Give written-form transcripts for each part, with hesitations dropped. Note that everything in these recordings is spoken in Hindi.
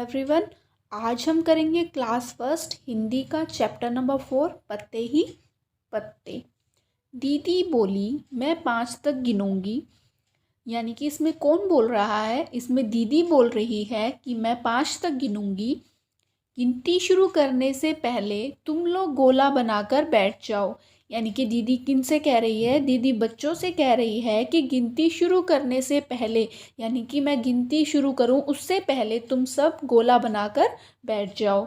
एवरीवन। आज हम करेंगे क्लास फर्स्ट हिंदी का चैप्टर नंबर 4 पत्ते ही पत्ते। दीदी बोली मैं 5 तक गिनूंगी। यानी कि इसमें कौन बोल रहा है? इसमें दीदी बोल रही है कि मैं 5 तक गिनूंगी। गिनती शुरू करने से पहले तुम लोग गोला बनाकर बैठ जाओ। यानी कि दीदी किन से कह रही है? दीदी बच्चों से कह रही है कि गिनती शुरू करने से पहले, यानी कि मैं गिनती शुरू करूं उससे पहले तुम सब गोला बनाकर बैठ जाओ।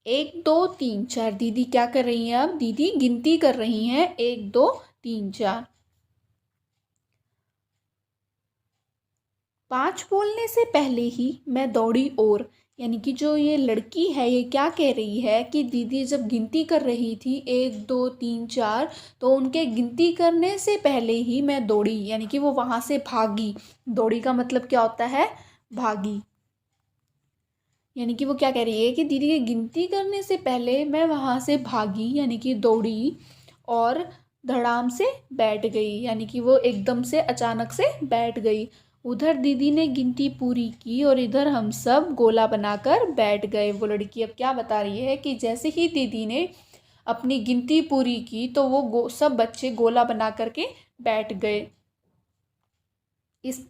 1 2 3 4। दीदी क्या कर रही हैं? अब दीदी गिनती कर रही हैं 1 2 3 4। 5 बोलने से पहले ही मैं दौड़ी और, यानी कि जो ये लड़की है ये क्या कह रही है कि दीदी जब गिनती कर रही थी 1 2 3 4, तो उनके गिनती करने से पहले ही मैं दौड़ी, यानी कि वो वहाँ से भागी। दौड़ी का मतलब क्या होता है? भागी। यानी कि वो क्या कह रही है कि दीदी की गिनती करने से पहले मैं वहाँ से भागी, यानी कि दौड़ी और धड़ाम से बैठ गई, यानी कि वो एकदम से अचानक से बैठ गई। उधर दीदी ने गिनती पूरी की और इधर हम सब गोला बनाकर बैठ गए। वो लड़की अब क्या बता रही है कि जैसे ही दीदी ने अपनी गिनती पूरी की तो वो सब बच्चे गोला बना करके बैठ गए। इस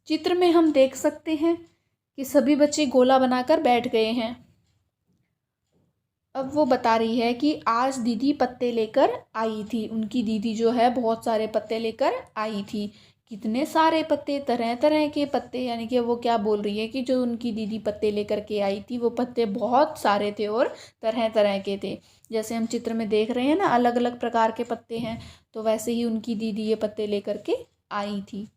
चित्र में हम देख सकते हैं कि सभी बच्चे गोला बनाकर बैठ गए हैं। अब वो बता रही है कि आज दीदी पत्ते लेकर आई थी। उनकी दीदी जो है बहुत सारे पत्ते लेकर आई थी। कितने सारे पत्ते? तरह तरह के पत्ते। यानी कि वो क्या बोल रही है कि जो उनकी दीदी पत्ते लेकर के आई थी वो पत्ते बहुत सारे थे और तरह तरह के थे। जैसे हम चित्र में देख रहे हैं ना, अलग अलग प्रकार के पत्ते हैं, तो वैसे ही उनकी दीदी ये पत्ते लेकर के आई थी।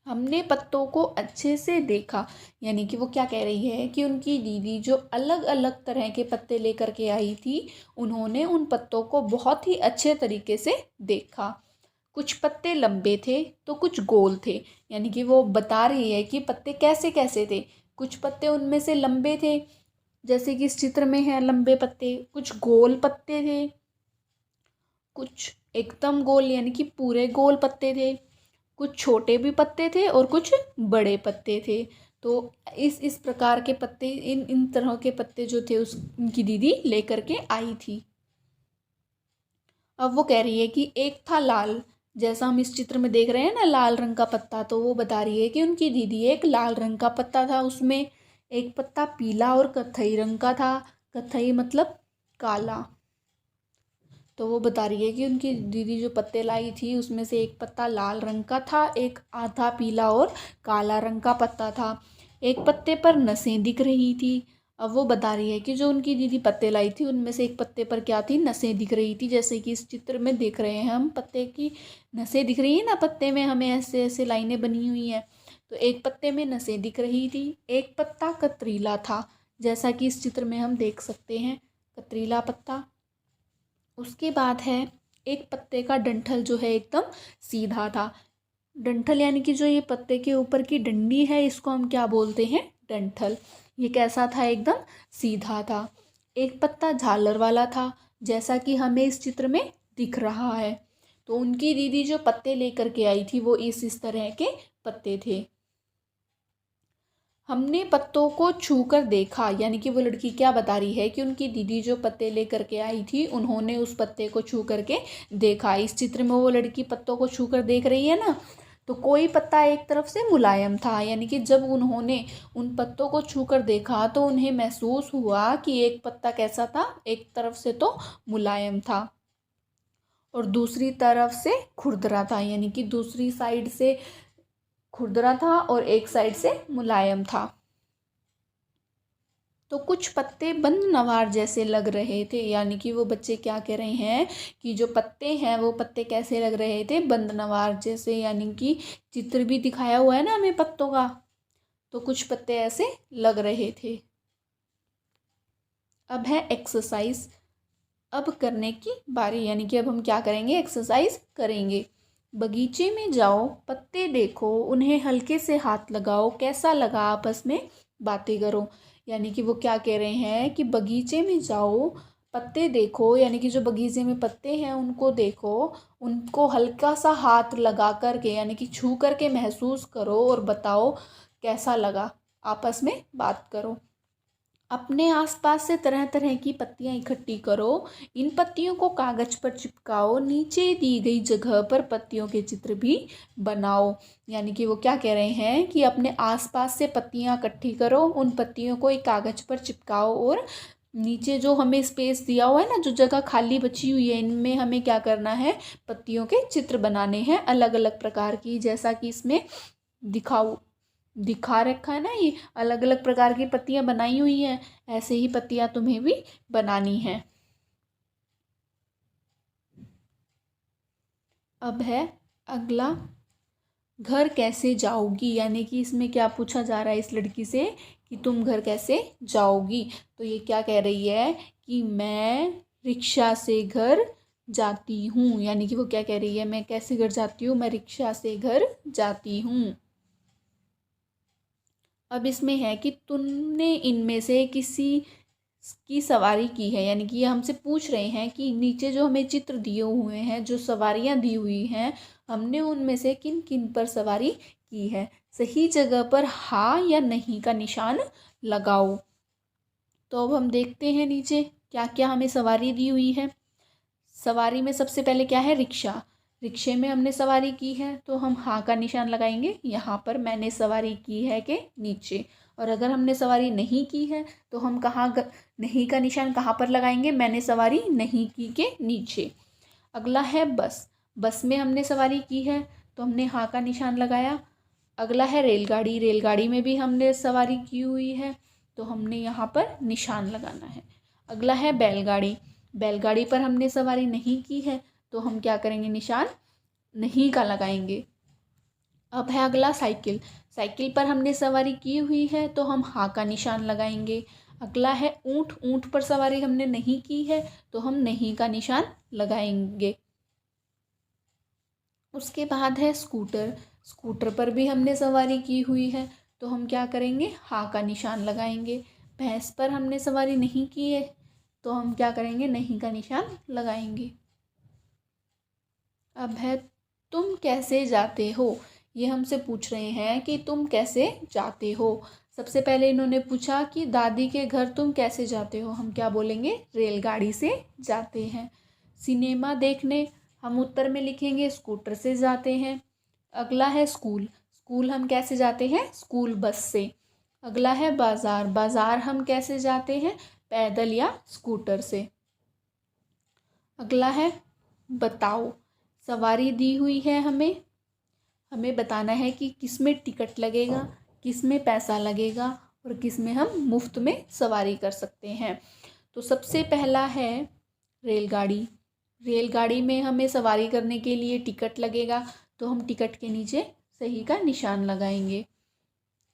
हमने पत्तों को अच्छे से देखा। यानी कि वो क्या कह रही है कि उनकी दीदी जो अलग अलग तरह के पत्ते लेकर के आई थी, उन्होंने उन पत्तों को बहुत ही अच्छे तरीके से देखा। कुछ पत्ते लंबे थे तो कुछ गोल थे। यानी कि वो बता रही है कि पत्ते कैसे कैसे थे। कुछ पत्ते उनमें से लंबे थे, जैसे कि इस चित्र में है लंबे पत्ते। कुछ गोल पत्ते थे, कुछ एकदम गोल यानी कि पूरे गोल पत्ते थे। कुछ छोटे भी पत्ते थे और कुछ बड़े पत्ते थे। तो इस प्रकार के पत्ते, इन इन तरह के पत्ते जो थे उस उनकी दीदी लेकर के आई थी। अब वो कह रही है कि एक था लाल, जैसा हम इस चित्र में देख रहे हैं ना, लाल रंग का पत्ता। तो वो बता रही है कि उनकी दीदी एक लाल रंग का पत्ता था, उसमें एक पत्ता पीला और कत्थई रंग का था। कत्थई मतलब काला। तो वो बता रही है कि उनकी दीदी जो पत्ते लाई थी उसमें से एक पत्ता लाल रंग का था, एक आधा पीला और काला रंग का पत्ता था। एक पत्ते पर नसें दिख रही थी। अब वो बता रही है कि जो उनकी दीदी पत्ते लाई थी उनमें से एक पत्ते पर क्या थी? नसें दिख रही थी। जैसे कि इस चित्र में देख रहे हैं हम, पत्ते की नसें दिख रही है ना, पत्ते में हमें ऐसे ऐसे लाइनें बनी हुई हैं। तो एक पत्ते में नसें दिख रही थी। एक पत्ता कतरीला था, जैसा कि इस चित्र में हम देख सकते हैं, कतरीला पत्ता। उसके बाद है एक पत्ते का डंठल जो है एकदम सीधा था। डंठल यानी कि जो ये पत्ते के ऊपर की डंडी है इसको हम क्या बोलते हैं? डंठल। ये कैसा था? एकदम सीधा था। एक पत्ता झालर वाला था, जैसा कि हमें इस चित्र में दिख रहा है। तो उनकी दीदी जो पत्ते लेकर के आई थी वो इस तरह के पत्ते थे। हमने पत्तों को छू कर देखा। यानी कि वो लड़की क्या बता रही है कि उनकी दीदी जो पत्ते लेकर के आई थी उन्होंने उस पत्ते को छू करके देखा। इस चित्र में वो लड़की पत्तों को छू कर देख रही है ना, तो कोई पत्ता एक तरफ से मुलायम था। यानी कि जब उन्होंने उन पत्तों को छू कर देखा तो उन्हें महसूस हुआ कि एक पत्ता कैसा था? एक तरफ से तो मुलायम था और दूसरी तरफ से खुरदरा था। यानी कि दूसरी साइड से खुरदरा था और एक साइड से मुलायम था। तो कुछ पत्ते बंद नवार जैसे लग रहे थे। यानी कि वो बच्चे क्या कह रहे हैं कि जो पत्ते हैं वो पत्ते कैसे लग रहे थे? बंद नवार जैसे। यानी कि चित्र भी दिखाया हुआ है ना हमें पत्तों का, तो कुछ पत्ते ऐसे लग रहे थे। अब है एक्सरसाइज। अब करने की बारी। यानी कि अब हम क्या करेंगे? एक्सरसाइज करेंगे। बगीचे में जाओ, पत्ते देखो, उन्हें हल्के से हाथ लगाओ, कैसा लगा आपस में बातें करो। यानी कि वो क्या कह रहे हैं कि बगीचे में जाओ, पत्ते देखो, यानी कि जो बगीचे में पत्ते हैं उनको देखो, उनको हल्का सा हाथ लगा करके यानी कि छू करके महसूस करो और बताओ कैसा लगा आपस में बात करो। अपने आसपास से तरह तरह की पत्तियां इकट्ठी करो। इन पत्तियों को कागज पर चिपकाओ। नीचे दी गई जगह पर पत्तियों के चित्र भी बनाओ। यानी कि वो क्या कह रहे हैं कि अपने आसपास से पत्तियां इकट्ठी करो, उन पत्तियों को एक कागज पर चिपकाओ और नीचे जो हमें स्पेस दिया हुआ है ना, जो जगह खाली बची हुई है, इनमें हमें क्या करना है, पत्तियों के चित्र बनाने हैं अलग अलग प्रकार की। जैसा कि इसमें दिखा रखा है ना, ये अलग अलग प्रकार की पत्तियां बनाई हुई हैं, ऐसे ही पत्तियां तुम्हें भी बनानी है। अब है अगला, घर कैसे जाओगी। यानी कि इसमें क्या पूछा जा रहा है इस लड़की से कि तुम घर कैसे जाओगी। तो ये क्या कह रही है कि मैं रिक्शा से घर जाती हूँ। यानी कि वो क्या कह रही है, मैं कैसे घर जाती हूँ, मैं रिक्शा से घर जाती हूँ। अब इसमें है कि तुमने इनमें से किसी की सवारी की है। यानी कि ये हमसे पूछ रहे हैं कि नीचे जो हमें चित्र दिए हुए हैं, जो सवारियां दी हुई हैं, हमने उनमें से किन किन पर सवारी की है। सही जगह पर हाँ या नहीं का निशान लगाओ। तो अब हम देखते हैं नीचे क्या क्या हमें सवारी दी हुई है। सवारी में सबसे पहले क्या है, रिक्शा। रिक्शे में हमने सवारी की है तो हम हाँ का निशान लगाएंगे यहाँ पर, मैंने सवारी की है के नीचे। और अगर हमने सवारी नहीं की है तो हम नहीं का निशान कहाँ पर लगाएंगे, मैंने सवारी नहीं की के नीचे। अगला है बस। बस में हमने सवारी की है तो हमने हाँ का निशान लगाया। अगला है रेलगाड़ी। रेलगाड़ी में भी हमने सवारी की हुई है तो हमने यहाँ पर निशान लगाना है। अगला है बैलगाड़ी। बैलगाड़ी पर हमने सवारी नहीं की है तो हम क्या करेंगे, निशान नहीं का लगाएंगे। अब है अगला साइकिल। साइकिल पर हमने सवारी की हुई है तो हम हाँ का निशान लगाएंगे। अगला है ऊँट। ऊँट पर सवारी हमने नहीं की है तो हम नहीं का निशान लगाएंगे। उसके बाद है स्कूटर। स्कूटर पर भी हमने सवारी की हुई है तो हम क्या करेंगे, हाँ का निशान लगाएंगे। भैंस पर हमने सवारी नहीं की है तो हम क्या करेंगे, नहीं का निशान लगाएंगे। अब है तुम कैसे जाते हो। ये हमसे पूछ रहे हैं कि तुम कैसे जाते हो। सबसे पहले इन्होंने पूछा कि दादी के घर तुम कैसे जाते हो। हम क्या बोलेंगे, रेलगाड़ी से जाते हैं। सिनेमा देखने, हम उत्तर में लिखेंगे स्कूटर से जाते हैं। अगला है स्कूल। स्कूल हम कैसे जाते हैं, स्कूल बस से। अगला है बाज़ार। बाज़ार हम कैसे जाते हैं, पैदल या स्कूटर से। अगला है बताओ। सवारी दी हुई है, हमें बताना है कि किस में टिकट लगेगा, किस में पैसा लगेगा और किस में हम मुफ्त में सवारी कर सकते हैं। तो सबसे पहला है रेलगाड़ी। रेलगाड़ी में हमें सवारी करने के लिए टिकट लगेगा तो हम टिकट के नीचे सही का निशान लगाएंगे।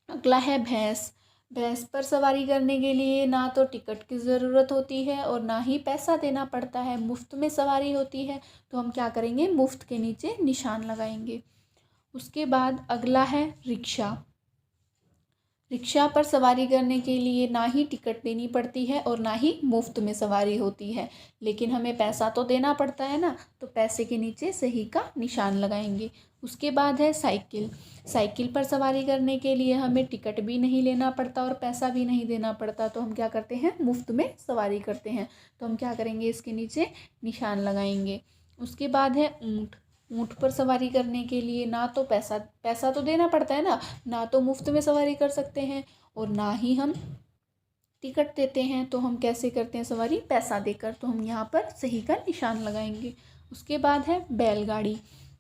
अगला है भैंस। भैंस पर सवारी करने के लिए ना तो टिकट की ज़रूरत होती है और ना ही पैसा देना पड़ता है, मुफ्त में सवारी होती है तो हम क्या करेंगे, मुफ्त के नीचे निशान लगाएंगे। उसके बाद अगला है रिक्शा। रिक्शा पर सवारी करने के लिए ना ही टिकट देनी पड़ती है और ना ही मुफ्त में सवारी होती है, लेकिन हमें पैसा तो देना पड़ता है ना, तो पैसे के नीचे सही का निशान लगाएंगे। उसके बाद है साइकिल। साइकिल पर सवारी करने के लिए हमें टिकट भी नहीं लेना पड़ता और पैसा भी नहीं देना पड़ता, तो हम क्या करते हैं, मुफ्त में सवारी करते हैं। तो हम क्या करेंगे, इसके नीचे निशान लगाएंगे। उसके बाद है ऊँट। ऊँट पर सवारी करने के लिए ना तो पैसा तो देना पड़ता है ना तो मुफ्त में सवारी कर सकते हैं और ना ही हम टिकट देते हैं। तो हम कैसे करते हैं सवारी, पैसा देकर। तो हम यहाँ पर सही का निशान लगाएंगे। उसके बाद है बैलगाड़ी।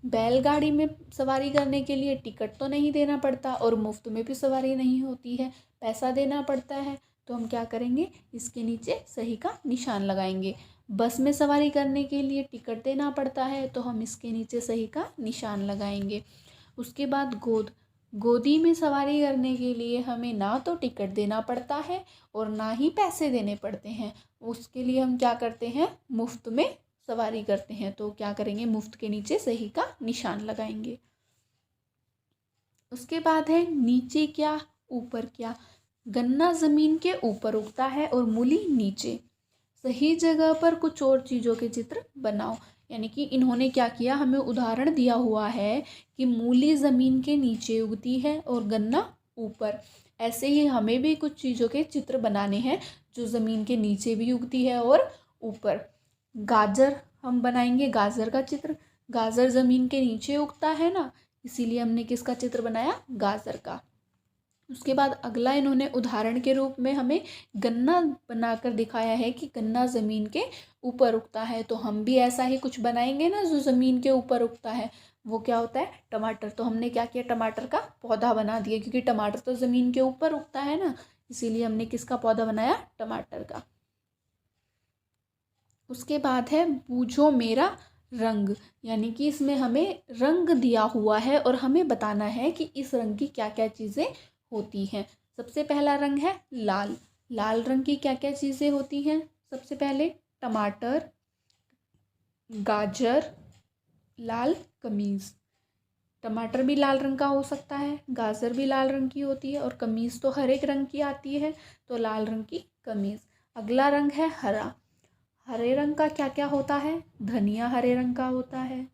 बैलगाड़ी में सवारी करने के लिए टिकट तो नहीं देना पड़ता और मुफ्त में भी सवारी नहीं होती है, पैसा देना पड़ता है। तो हम क्या करेंगे, इसके नीचे सही का निशान लगाएंगे। बस में सवारी करने के लिए टिकट देना पड़ता है तो हम इसके नीचे सही का निशान लगाएंगे। उसके बाद गोदी में सवारी करने के लिए हमें ना तो टिकट देना पड़ता है और ना ही पैसे देने पड़ते हैं। उसके लिए हम क्या करते हैं, मुफ्त में सवारी करते हैं। तो क्या करेंगे, मुफ्त के नीचे सही का निशान लगाएंगे। उसके बाद है नीचे क्या ऊपर क्या। गन्ना ज़मीन के ऊपर उगता है और मूली नीचे। सही जगह पर कुछ और चीज़ों के चित्र बनाओ। यानी कि इन्होंने क्या किया, हमें उदाहरण दिया हुआ है कि मूली ज़मीन के नीचे उगती है और गन्ना ऊपर। ऐसे ही हमें भी कुछ चीज़ों के चित्र बनाने हैं जो ज़मीन के नीचे भी उगती है और ऊपर। गाजर हम बनाएंगे, गाजर का चित्र। गाजर ज़मीन के नीचे उगता है ना, इसीलिए हमने किसका चित्र बनाया, गाजर का। उसके बाद अगला इन्होंने उदाहरण के रूप में हमें गन्ना बनाकर दिखाया है कि गन्ना ज़मीन के ऊपर उगता है। तो हम भी ऐसा ही कुछ बनाएंगे ना जो ज़मीन के ऊपर उगता है। वो क्या होता है, टमाटर। तो हमने क्या किया, टमाटर का पौधा बना दिया, क्योंकि टमाटर तो ज़मीन के ऊपर उगता है ना, इसीलिए हमने किसका पौधा बनाया, टमाटर का। उसके बाद है बूझो मेरा रंग, यानी कि इसमें हमें रंग दिया हुआ है और हमें बताना है कि इस रंग की क्या क्या चीज़ें होती हैं। सबसे पहला रंग है लाल। लाल रंग की क्या क्या चीज़ें होती हैं, सबसे पहले टमाटर, गाजर, लाल कमीज़। टमाटर भी लाल रंग का हो सकता है, गाजर भी लाल रंग की होती है और कमीज़ तो हर एक रंग की आती है, तो लाल रंग की कमीज़। अगला रंग है हरा। हरे रंग का क्या क्या होता है, धनिया हरे रंग का होता है,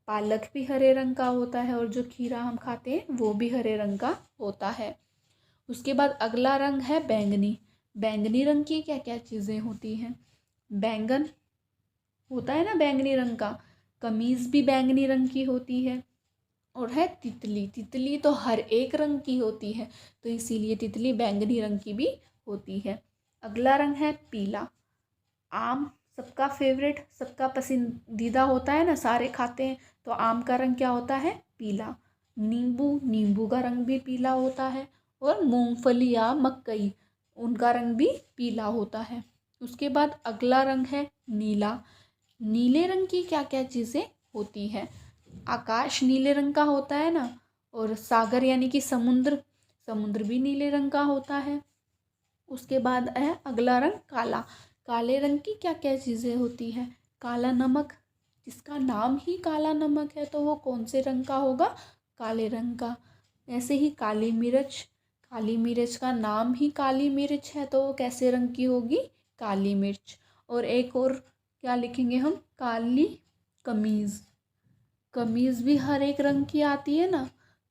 पालक भी हरे रंग का होता है और जो खीरा हम खाते हैं वो भी हरे रंग का होता है। उसके बाद अगला रंग है बैंगनी। बैंगनी रंग की क्या क्या चीज़ें होती हैं, बैंगन होता है ना बैंगनी रंग का, कमीज़ भी बैंगनी रंग की होती है। और है तितली। तितली तो हर एक रंग की होती है, तो इसीलिए तितली बैंगनी रंग की भी होती है। अगला रंग है पीला। आम सबका फेवरेट, सबका पसंदीदा होता है ना, सारे खाते हैं, तो आम का रंग क्या होता है, पीला। नींबू, नींबू का रंग भी पीला होता है। और मूंगफली या मकई, उनका रंग भी पीला होता है। उसके बाद अगला रंग है नीला। नीले रंग की क्या क्या चीज़ें होती हैं, आकाश नीले रंग का होता है ना, और सागर यानी कि समुद्र, समुद्र भी नीले रंग का होता है। उसके बाद है अगला रंग काला। काले रंग की क्या क्या चीज़ें होती हैं, काला नमक, जिसका नाम ही काला नमक है तो वो कौन से रंग का होगा, काले रंग का। ऐसे ही काली मिर्च, काली मिर्च का नाम ही काली मिर्च है तो वो कैसे रंग की होगी, काली मिर्च। और एक और क्या लिखेंगे हम, काली कमीज़। कमीज़ भी हर एक रंग की आती है ना,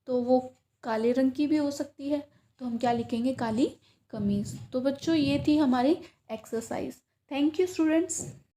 तो वो काले रंग की भी हो सकती है, तो हम क्या लिखेंगे, काली कमीज़। तो बच्चों ये थी हमारी एक्सरसाइज। Thank you students.